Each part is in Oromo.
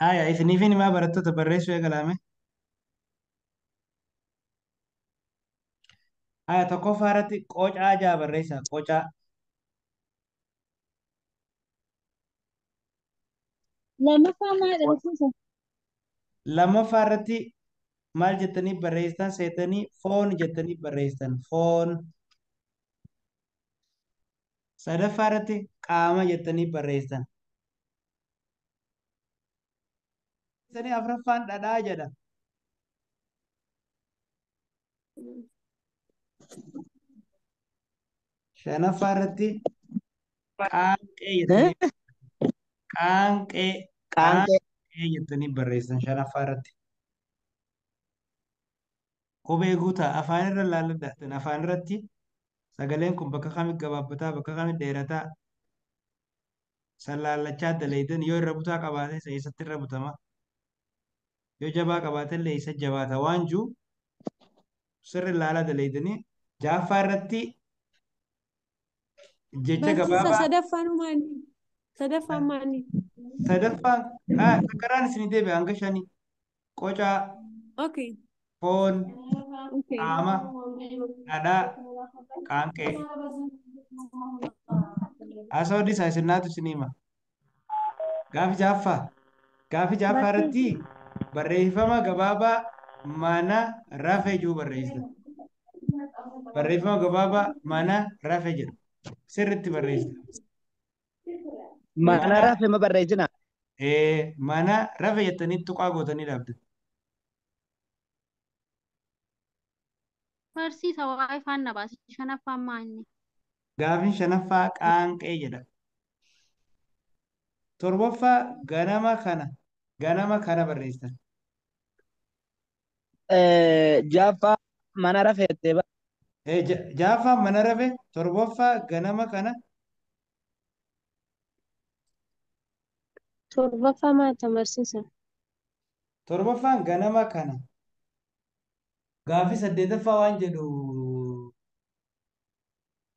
Haya, isiniifin himaa barattoota barreessuu eegalame. Haya, tokkoffaa irratti qocaa jaa barreessaa. Qocaa. Lammaffaa maal dhabsiisa? Lammaffaa irratti maal jettanii barreessitan seetanii foon jettanii barreessitan. Foon. Sadaffaa irratti qaama jettanii barreessitan. Isanii afuraffaan dhadhaa jedha. Shanaffaa irratti qaanqee jettanii qaanqee Qaanqee. qaanqee jettanii barreessitan shanaffaa irratti. Qubee guutaa afaan irra laalladha. Afaan irratti sagaleen kun bakka kamitti gabaabbataa bakka kamitti dheerataa sallaallachaa daleeydan yoo irra butaa qabaate isa eessatti irra butama. Yoo jabaa qabaate illee isa jabaata waan jiru sirri laalaa daleeydanii jaaffaa irratti jecha Barsiisa gabaabaa sadaffaan maali? Sadaffaan maali? sadaffaan sakkaraan isinii deebi'a hanga shanii qocaa Okay. foon Okay. qaama dhadhaa qaanqee haasawaa isaa isinnaatu isinii hima gaafi jaaffaa irratti Barsiisa. barreeffama gabaabaa mana rafee jiru barreessitan barreeffama gabaabaa mana rafee jedhu sirritti barreessitan Mana rafee ma barreessina? mana rafee jettanii tuqaa gootanii dhaabdan. Barsiisa waa'ee faana baase shanaffaan maali? Gaafin shanaffaa qaanqee jedha. Torbaffaa ganama kana barreessitan. Jaaffaa mana rafee jettee Jaaffaa mana rafee torbaffaa ganama kana Torbaffaa maata barsiisa? torbaffaan ganama kana gaafii saddeetaffaa waan jedhu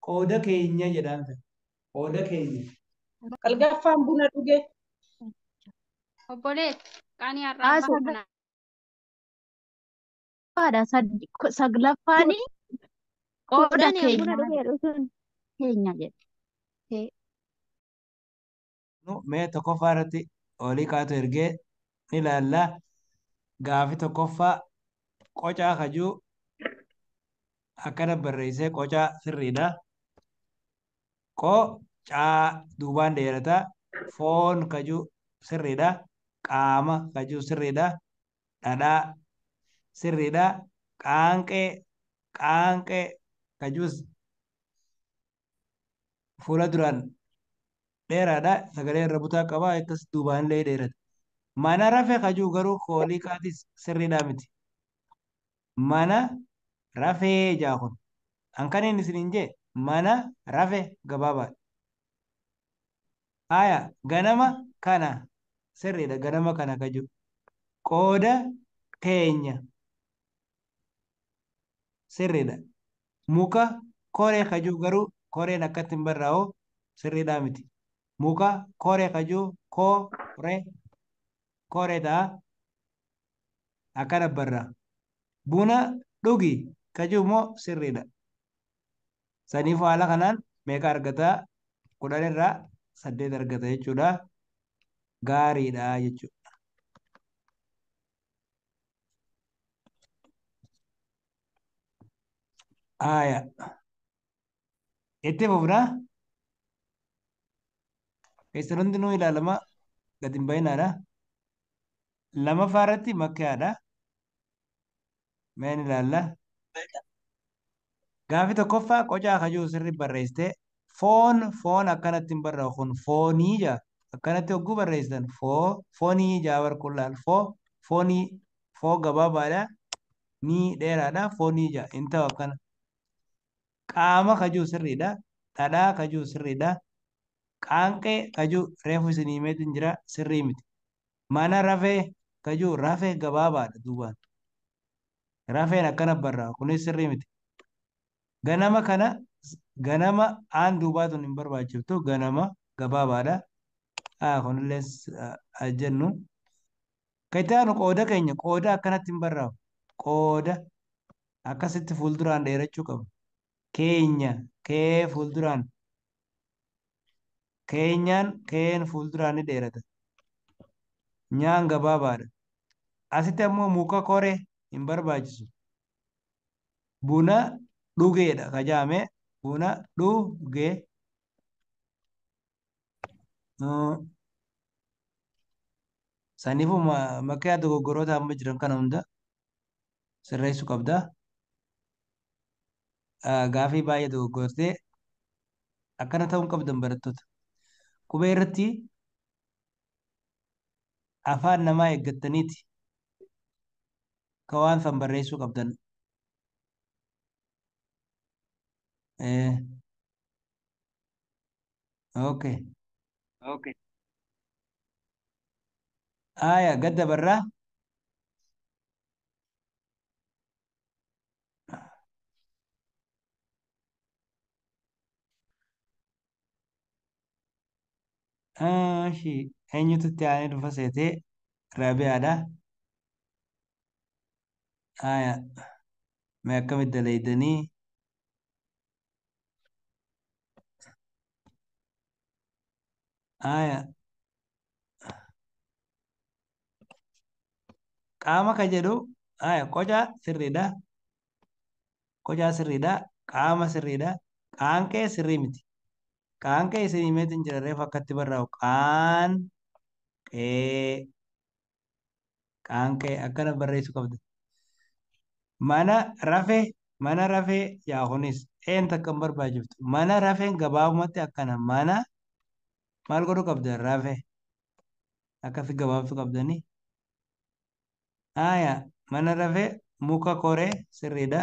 qooda keenya jedhaan qooda keenya. Salgaffaan buna dhuge. Obboleetti qaanii har'aa buna. Saglaffaani qooda Kudhan buna keenya dhugeedha sun. keenya jedhe. Mee tokkoffaa irratti olii kaatu ergee ni ilaallaa. Gaafii tokkoffaa qocaa kajuu akkana barreessee qocaa sirriidha. Qocaa duubaan dheerataa foon kajuu sirriidha. Qaama kajuu sirriidha. Dhadhaa sirriidha. Qaanqee kajuus fuula duraan dheeraadha. Sagalee irra butaa qaba. Akkas duubaan illee dheerata. Mana rafee kajuu garuu koolii kaatis sirriidhaa miti. Mana rafee jaakun. Hankaniin isiniin jee mana rafee gabaabaadha. Haya ganama kana sirriidha ganama kana kajuu. Qooda keenya sirriidha. Muka koree kajuu garuu koreen akkatti hin barraa'u sirriidhaa miti. Muka koree kajuu koree ta'a akkana barraa. Buna dhugi kajuu immoo sirriidha. Saniif haala kanaan meeqa argataa? 10 irraa 8 argata jechuudha. Gaariidha jechuudha. Haya. Itti fufnaa. Keessan hundinuu ilaalama gadi hin bayinaadha. Lamaffaa irratti makkaadha. Meen ilaalla. Gaafii tokkoffaa qocaa kajuu sirri barreessite foon akkanatti hin barraa'u kun foonii jaa akkanatti hogguu barreessitan foonii jaa barqullaal foonii foo gabaabaadha nii dheeraadha foonii jaa hin ta'u akkana. Qaama kajuu sirriidha. Dhadhaa kajuu sirriidha. Qaanqee kajuu reefu isinii himeetiin jira sirrii miti. Mana rafee kajuu rafee gabaabaadha duubaan. Rafeen akkana barraa kunis sirrii miti. Ganama aan duubaatuun hin barbaachiftu ganama gabaabaadha. kunillee jennu. Kayitaanu qooda keenya qooda akkanatti hin barraa'u. Qooda akkasitti fuulduraan dheerachuu qabu. Keenya kee fuulduraan keenyaan keen fuulduraan ni dheerata. Nyaan gabaabaadha. Asitti ammoo muka koree hin barbaachisu. Buna dhugeedha kajaame buna dhugee. Saniifuu makkaa dogoggoroota amma jiran kana hunda sirreessuu qabda. Gaafii baay'ee dogoggortee akkana ta'uu hin qabdan barattoota. Qubee irratti afaan namaa eeggattaniiti ka waan san barreessuu qabdan. Okay. Gadda barraa. Eenyutu itti aanee dhufa seetee Raabiyaadha. Mee akkamitti dalaydanii? Qaama ka jedhu qoca sirriidha. Qoca sirriidha. Qaama sirriidha. Qaanqee sirrii miti. Qaanqee isin himeetiin jira reefu akkatti barraa'u. Qaanqee akkana barreessuu qabda. Mana rafee yaa kunis een takka hin barbaachiftu. Mana rafeen gabaabumatti akkana mana maal godhuu qabda rafee akkasi gabaabsuu qabdanii. Mana rafee muka koree sirriidha.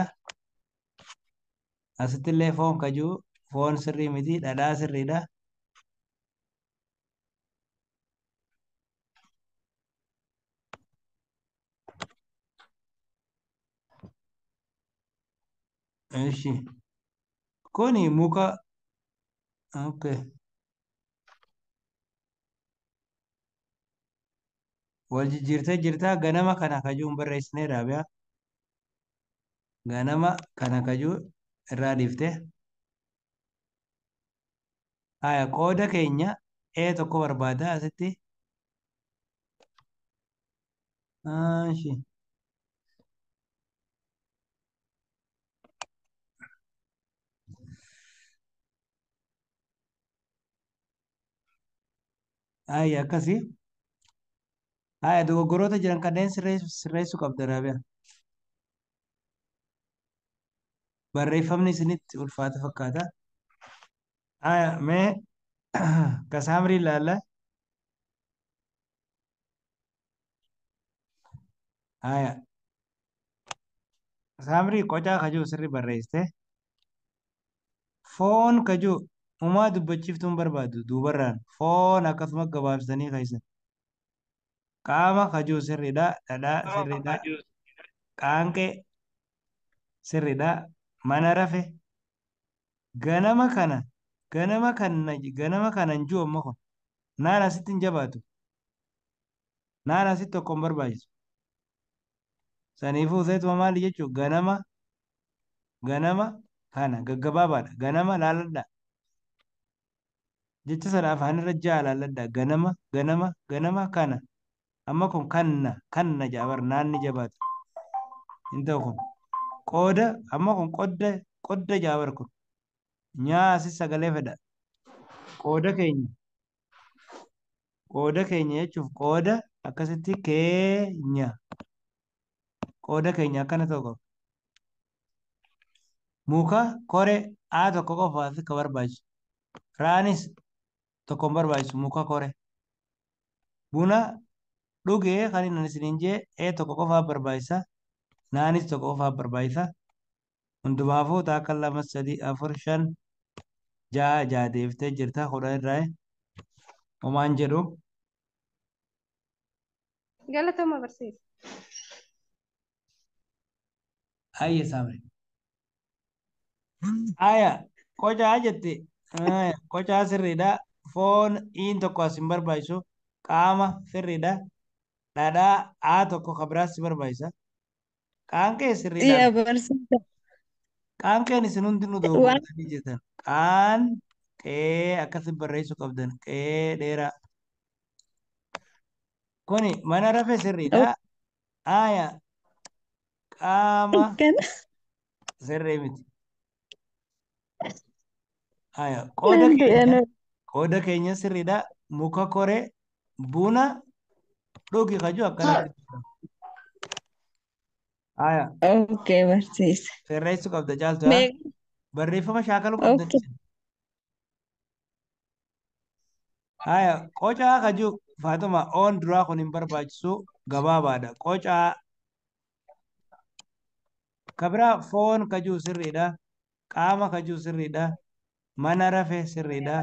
Asittillee foon kajuu foon sirrii miti dhadhaa sirriidha. Ishi kuni muka wal jijjiirtee jirtaa ganama kana kajuu hin barreessinee Raabiyaa. Ganama kana kajuu irraa dhiiftee. Qooda keenya tokko barbaada asitti. Akkasii. Dogoggoroota jiran kanneen sirreessuu qabda Raabiyaa. Barreeffamni isinitti ulfaata fakkaata. Mee kasaamrii ilaalla. Kasaamrii qocaa kajuu sirri barreessite. Foon kajuu uumaa dubbachiiftuun barbaadu duubarraan foon akkasuma gabaabsanii kaa'isan. Qaama kajuu sirriidha. Dhadhaa sirriidha. Qaanqee sirriidha. Mana rafe ganama kana hin jiru amma kun naan asitti hin jabaatu. Naan asitti tokko hin barbaachisu. Saniifuu seetuma maali jechuun ganama kana gaggabaabaadha. Ganama laalladha. Jecha sana afaanirra ja'a laalladha. Ganama kana. Amma kun kanna jaabar naanni jabaatu. Hin ta'u kun. Qooda amma kun qodda jaabar kun. Nyaasi sagalee fedha. Qooda keenya jechuuf qooda akkasitti keenya. Qooda keenya akkana ta'u qaba. Muka koree tokko qofaaf ka barbaachisu. Raanis tokko hin barbaachisu muka koree. Buna dhugee kan inni isiniin jee tokko qofaaf barbaachisa. Naanis tokko qofaaf barbaachisa. Hundumaafuu taakka 2 3 4 5 6 deeftee jirta 10 irraa homaan jedhu. Galatoomaa barsiisa. Ayya saamre. Qocaa jette. Qocaa sirriidha. foon iin tokko as hin barbaachisu qaama sirriidha. Dhadhaa aa tokko ka biraas si barbaachisa. Qaanqee sirriidha. Yaa barsiisa. Qaanqeen isin hundi nu Waan dogoggortanii jettan. Qaanqee akkasi barreessuu qabdan. Qee dheeraa. Kuni mana rafee sirriidha. Aaya qaama kana sirrii miti. Aaya qooda nan keenya du'e qooda keenya sirriidha. Muka koree buna dhugi kaju akkanatti. Aaya okay barsiisa. sirreessuu qabda caaltu haa. Meeqa? Barreeffama shaakaluu qabdan. Okay. Aaya qocaa kaju Faatuma oon duraa kun hin barbaachisu gabaabaadha. Qocaa kabira foon kaju sirriidha. Qaama kaju sirriidha. Mana rafee sirriidha.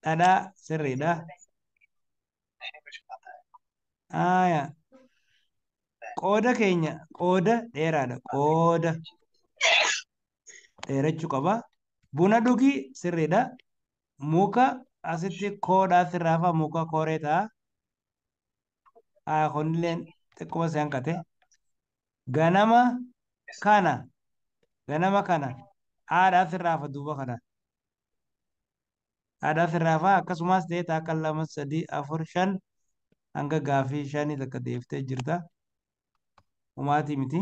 Dhadhaa sirriidha. Aaya qooda keenya qooda dheeraadha. Qooda dheerachuu qaba. Buna dhugii sirriidha. Muka asitti koodhaa sirraafa muka koree ta'a. Haa kunilleen xiqquma isaan qate. Ganama kana haadhaa sirraafa duuba kana. Haadhaa sirraafa akkasumas ta'ee taakka 2 3 4 5 hanga gaafii 5 takka deeftee jirta. Humaatii miti.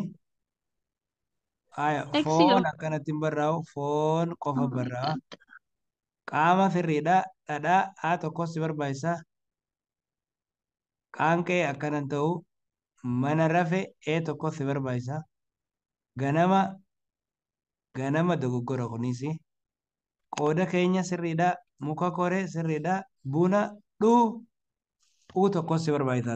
Haa foon akkanatti hin barraa'u foon qofa barraa'a. Qaama sirriidha. Dhadhaa haa tokkos si barbaachisa. Qaanqee akkanan ta'u mana rafe tokkos si barbaachisa. Ganama dogoggora kunis. Qooda keenya sirriidha. Muka koree sirriidha. Buna dhuu tokkos si barbaachisa.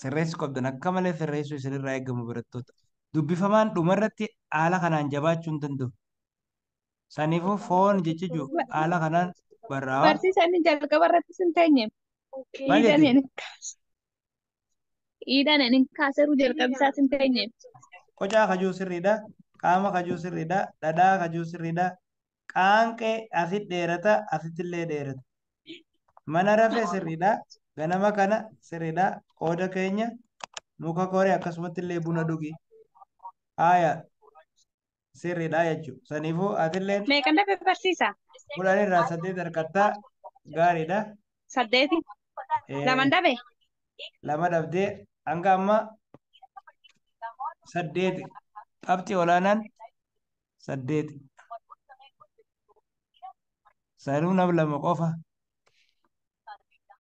Sirreessuu qabdan akka malee sirreessuu isinirraa eegamu barattoota. Dubbifamaan dhumarratti haala kanaan jabaachuu hin danda'u. Saniifuu foon jechuu haala kanaan barraa'a. Barsiisaan jalqaba irratti sin teenye. Maal jettee? Iidhaan inni kaaseruu jalqabsaa sin teenye. Qocaa kajuu sirriidha. Qaama kajuu sirriidha. Dhadhaa kajuu sirriidha. Qaanqee asit dheerata asittillee dheerata. Mana rafee sirriidha. Ganama kana sirriidha. Qooda keenya muka koree akkasumatti illee buna dhugi. Haaya sirriidha jechuudha. Saniifuu atilleen Meeqan dafe barsiisa? 10 irraa 8 harkattaa gaariidha. 8. Laman dabe? 2 dhabdee hanga amma 8 qabxii olaanaan 8. Sanuu nama 2 qofa.